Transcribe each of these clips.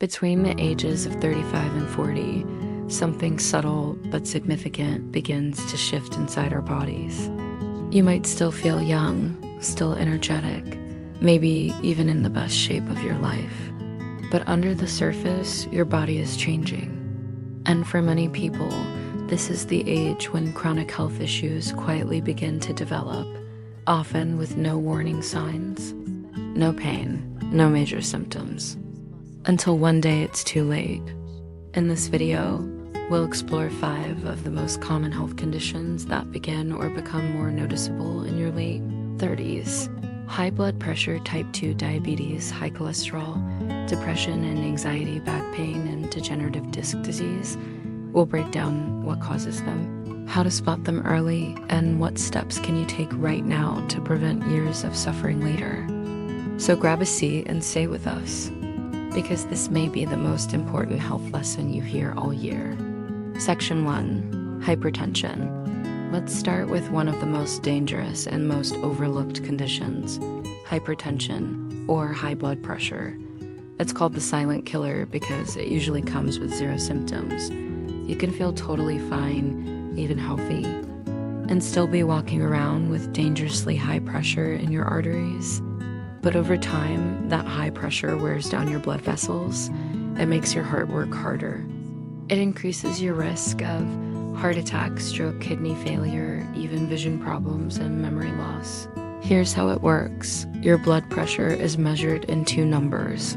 Between the ages of 35 and 40, something subtle but significant begins to shift inside our bodies. You might still feel young, still energetic, maybe even in the best shape of your life. But under the surface, your body is changing. And for many people, this is the age when chronic health issues quietly begin to develop, often with no warning signs, no pain, no major symptoms, until one day it's too late. In this video, we'll explore 5 of the most common health conditions that begin or become more noticeable in your late 30s. High blood pressure, type 2 diabetes, high cholesterol, depression and anxiety, back pain, and degenerative disc disease. We'll break down what causes them, how to spot them early, and what steps can you take right now to prevent years of suffering later. So grab a seat and stay with us, because this may be the most important health lesson you hear all year. Section 1. Hypertension. Let's start with one of the most dangerous and most overlooked conditions, hypertension, or high blood pressure. It's called the silent killer because it usually comes with 0 symptoms. You can feel totally fine, even healthy, and still be walking around with dangerously high pressure in your arteries. But over time, that high pressure wears down your blood vessels. It makes your heart work harder. It increases your risk of heart attack, stroke, kidney failure, even vision problems, and memory loss. Here's how it works. Your blood pressure is measured in 2 numbers.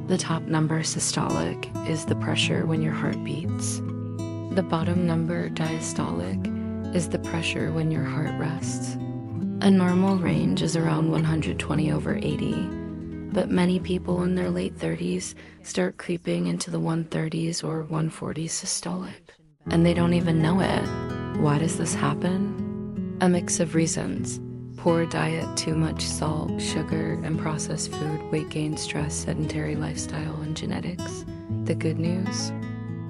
The top number, systolic, is the pressure when your heart beats. The bottom number, diastolic, is the pressure when your heart rests. A normal range is around 120/80, but many people in their late 30s start creeping into the 130s or 140s systolic, and they don't even know it. Why does this happen? A mix of reasons: poor diet, too much salt, sugar, and processed food, weight gain, stress, sedentary lifestyle, and genetics. The good news?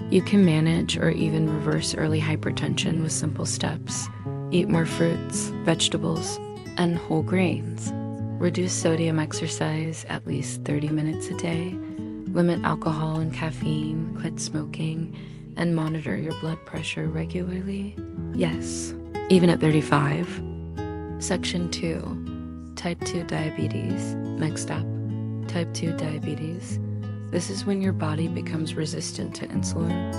You can manage or even reverse early hypertension with simple steps. Eat more fruits, vegetables, and whole grains. Reduce sodium exercise at least 30 minutes a day. Limit alcohol and caffeine, quit smoking, and monitor your blood pressure regularly. Yes, even at 35. Section 2. Type 2 diabetes. Next up, type 2 diabetes. This is when your body becomes resistant to insulin,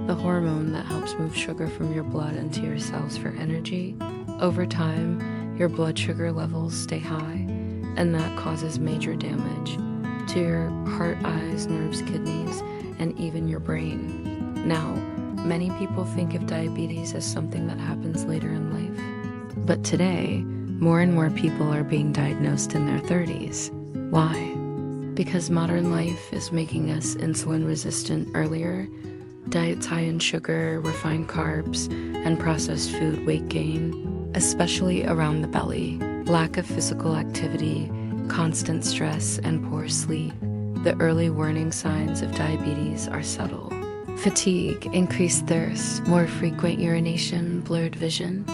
the hormone that helps move sugar from your blood into your cells for energy. Over time, your blood sugar levels stay high, and that causes major damage to your heart, eyes, nerves, kidneys, and even your brain. Now, many people think of diabetes as something that happens later in life. But today, more and more people are being diagnosed in their 30s. Why? Because modern life is making us insulin resistant earlier. Diets high in sugar, refined carbs, and processed food, weight gain, especially around the belly, lack of physical activity, constant stress, and poor sleep. The early warning signs of diabetes are subtle. Fatigue, increased thirst, more frequent urination, blurred vision,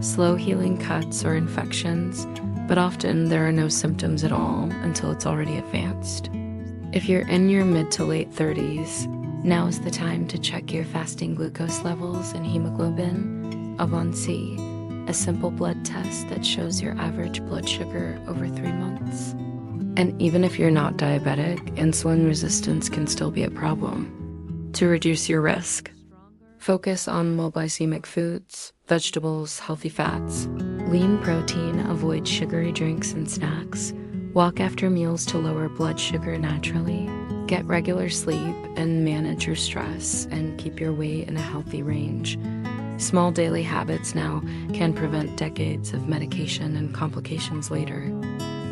slow healing cuts or infections, but often there are no symptoms at all until it's already advanced. If you're in your mid to late 30s, now is the time to check your fasting glucose levels and hemoglobin, A1C, a simple blood test that shows your average blood sugar over 3 months. And even if you're not diabetic, insulin resistance can still be a problem. To reduce your risk, focus on low glycemic foods, vegetables, healthy fats, lean protein, avoid sugary drinks and snacks, walk after meals to lower blood sugar naturally, get regular sleep, and manage your stress and keep your weight in a healthy range. Small daily habits now can prevent decades of medication and complications later.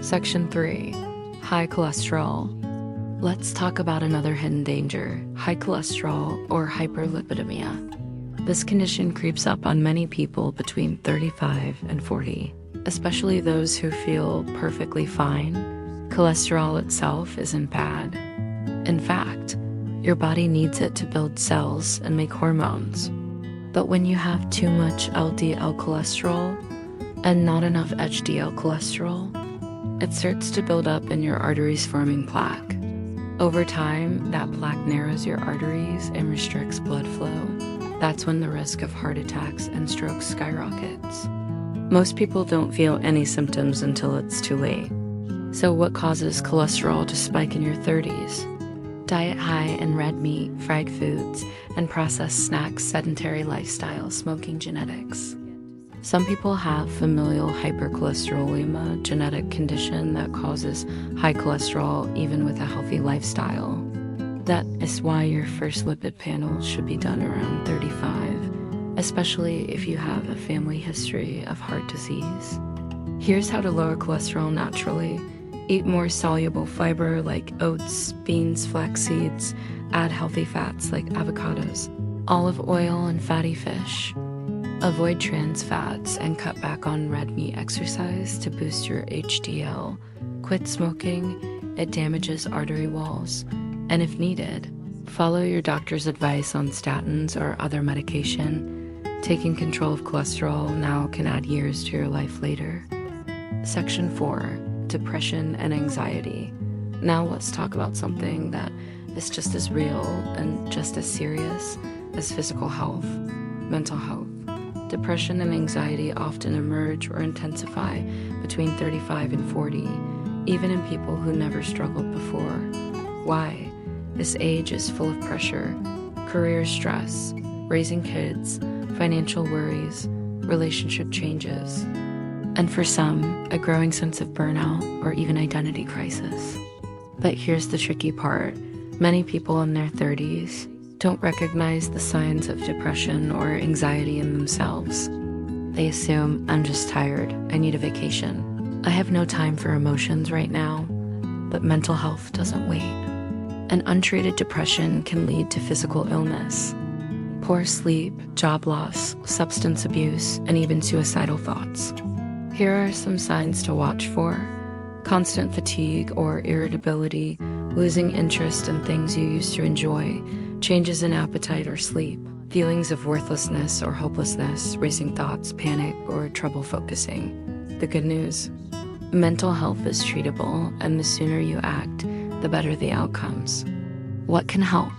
Section 3. High cholesterol. Let's talk about another hidden danger, high cholesterol or hyperlipidemia. This condition creeps up on many people between 35 and 40, especially those who feel perfectly fine. Cholesterol itself isn't bad. In fact, your body needs it to build cells and make hormones. But when you have too much LDL cholesterol and not enough HDL cholesterol, it starts to build up in your arteries, forming plaque. Over time, that plaque narrows your arteries and restricts blood flow. That's when the risk of heart attacks and strokes skyrockets. Most people don't feel any symptoms until it's too late. So what causes cholesterol to spike in your 30s? Diet high in red meat, fried foods, and processed snacks, sedentary lifestyle, smoking, genetics. Some people have familial hypercholesterolemia, genetic condition that causes high cholesterol even with a healthy lifestyle. That is why your first lipid panel should be done around 35, especially if you have a family history of heart disease. Here's how to lower cholesterol naturally. Eat more soluble fiber like oats, beans, flax seeds. Add healthy fats like avocados, olive oil, and fatty fish. Avoid trans fats and cut back on red meat. Exercise to boost your HDL. Quit smoking, it damages artery walls. And if needed, follow your doctor's advice on statins or other medication. Taking control of cholesterol now can add years to your life later. Section 4. Depression and anxiety. Now let's talk about something that is just as real and just as serious as physical health, mental health. Depression and anxiety often emerge or intensify between 35 and 40, even in people who never struggled before. Why? This age is full of pressure, career stress, raising kids, financial worries, relationship changes, and for some, a growing sense of burnout or even identity crisis. But here's the tricky part. Many people in their 30s don't recognize the signs of depression or anxiety in themselves. They assume, I'm just tired, I need a vacation. I have no time for emotions right now. But mental health doesn't wait. An untreated depression can lead to physical illness, poor sleep, job loss, substance abuse, and even suicidal thoughts. Here are some signs to watch for. Constant fatigue or irritability, losing interest in things you used to enjoy, changes in appetite or sleep, feelings of worthlessness or hopelessness, racing thoughts, panic, or trouble focusing. The good news: mental health is treatable, and the sooner you act, the better the outcomes. What can help?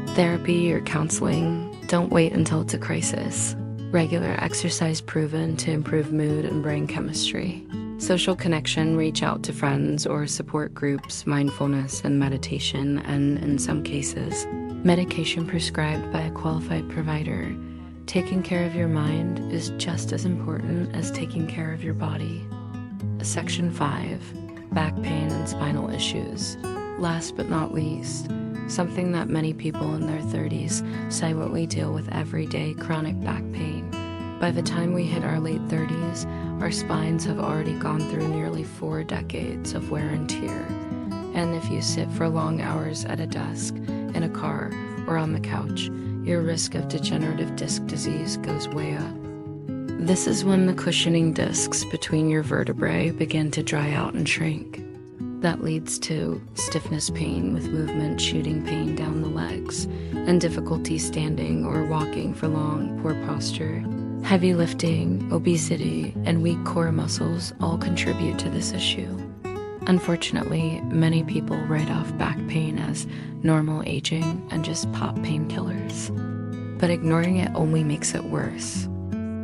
Therapy or counseling. Don't wait until it's a crisis. Regular exercise proven to improve mood and brain chemistry. Social connection, reach out to friends or support groups, mindfulness and meditation, and in some cases, medication prescribed by a qualified provider. Taking care of your mind is just as important as taking care of your body. Section 5. Back pain and spinal issues. Last but not least, something that many people in their 30s silently deal with every day: chronic back pain. By the time we hit our late 30s, our spines have already gone through nearly 4 decades of wear and tear. And if you sit for long hours at a desk, in a car, or on the couch, your risk of degenerative disc disease goes way up. This is when the cushioning discs between your vertebrae begin to dry out and shrink. That leads to stiffness pain with movement, shooting pain down the legs, and difficulty standing or walking for long, poor posture. Heavy lifting, obesity, and weak core muscles all contribute to this issue. Unfortunately, many people write off back pain as normal aging and just pop painkillers. But ignoring it only makes it worse.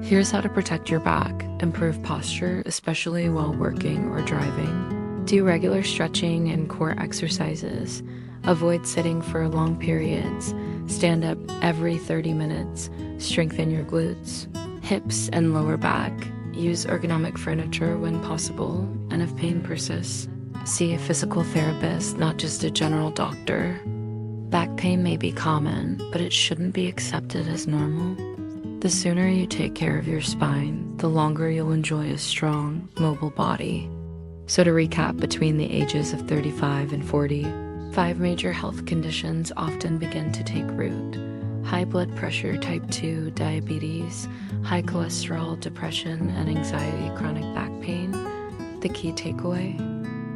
Here's how to protect your back: improve posture, especially while working or driving. Do regular stretching and core exercises. Avoid sitting for long periods. Stand up every 30 minutes. Strengthen your glutes, hips, and lower back. Use ergonomic furniture when possible, and if pain persists, see a physical therapist, not just a general doctor. Back pain may be common, but it shouldn't be accepted as normal. The sooner you take care of your spine, the longer you'll enjoy a strong, mobile body. So to recap, between the ages of 35 and 40, 5 major health conditions often begin to take root: high blood pressure, type 2, diabetes, high cholesterol, depression, and anxiety, chronic back pain. The key takeaway: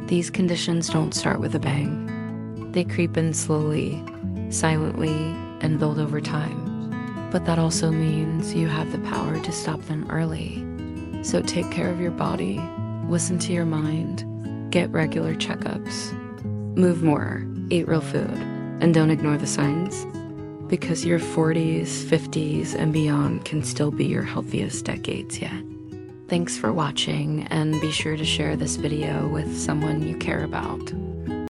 these conditions don't start with a bang. They creep in slowly, silently, and build over time. But that also means you have the power to stop them early. So take care of your body, listen to your mind, get regular checkups, Move more, eat real food, and don't ignore the signs, because your 40s, 50s, and beyond can still be your healthiest decades yet. Thanks for watching, and be sure to share this video with someone you care about.